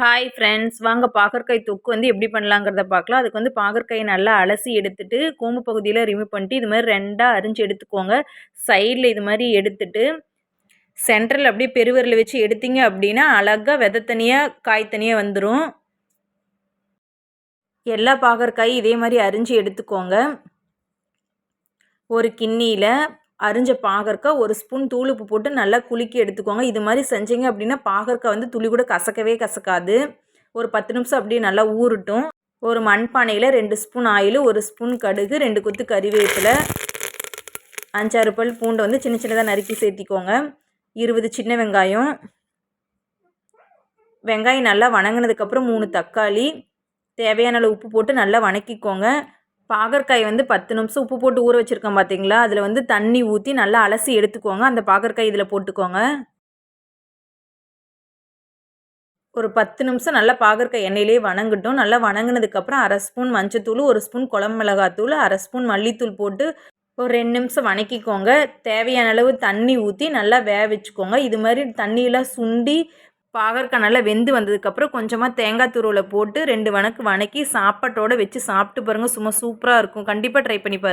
Hi friends, வாங்க பாகற்காய் தொக்கு எப்படி பண்ணலாங்கிறத பார்க்கலாம். அதுக்கு பாகற்காயை நல்லா அலசி எடுத்துட்டு கூம்பு பகுதியில் ரிமூவ் பண்ணிட்டு இது மாதிரி ரெண்டாக அரிஞ்சு எடுத்துக்கோங்க. சைடில் இது மாதிரி எடுத்துட்டு சென்டரில் அப்படியே பெருவிரல் வச்சு எடுத்தீங்க அப்படின்னா அழகாக விதை தனியாக காய் தனியாக வந்துடும். எல்லா பாகற்காயும் இதே மாதிரி அரிஞ்சு எடுத்துக்கோங்க. ஒரு கிண்ணியில் அரிஞ்ச பாகற்காய் ஒரு ஸ்பூன் தூளுப்பு போட்டு நல்லா குலுக்கி எடுத்துக்கோங்க. இது மாதிரி செஞ்சீங்க அப்படின்னா பாகற்காய் துளி கூட கசக்கவே கசக்காது. ஒரு 10 நிமிஷம் அப்படியே நல்லா ஊறட்டும். ஒரு மண்பானையில் 2 ஸ்பூன் ஆயில், 1 ஸ்பூன் கடுகு, 2 கொத்து கறிவேப்பிலை, 5-6 பல் பூண்டை சின்ன சின்னதாக நறுக்கி சேர்த்திக்கோங்க. 20 சின்ன வெங்காயம். வெங்காயம் நல்லா வணங்கினதுக்கப்புறம் 3 தக்காளி, தேவையான அளவு உப்பு போட்டு நல்லா வணக்கிக்கோங்க. பாகற்காய் 10 நிமிஷம் உப்பு போட்டு ஊற வச்சுருக்கோம் பார்த்தீங்களா, அதில் தண்ணி ஊற்றி நல்லா அலசி எடுத்துக்கோங்க. அந்த பாகற்காய் இதில் போட்டுக்கோங்க. ஒரு 10 நிமிஷம் நல்லா பாகற்காய் எண்ணெயிலே வணங்கட்டும். நல்லா வணங்கினதுக்கப்புறம் 1/2 ஸ்பூன் மஞ்சத்தூள், 1 ஸ்பூன் குழம்பு மிளகாத்தூள், 1/2 ஸ்பூன் மல்லித்தூள் போட்டு ஒரு 2 நிமிஷம் வணக்கிக்கோங்க. தேவையான அளவு தண்ணி ஊற்றி நல்லா வேக வச்சுக்கோங்க. இது மாதிரி தண்ணியெலாம் சுண்டி பாகற்காய் நல்லா வெந்து வந்ததுக்கப்புறம் கொஞ்சமாக தேங்காய் துருவலை போட்டு 2 வணக்கி சாப்பாட்டோடு வச்சு சாப்பிட்டு பாருங்கள். சும்மா சூப்பராக இருக்கும். கண்டிப்பாக ட்ரை பண்ணி பாருங்கள்.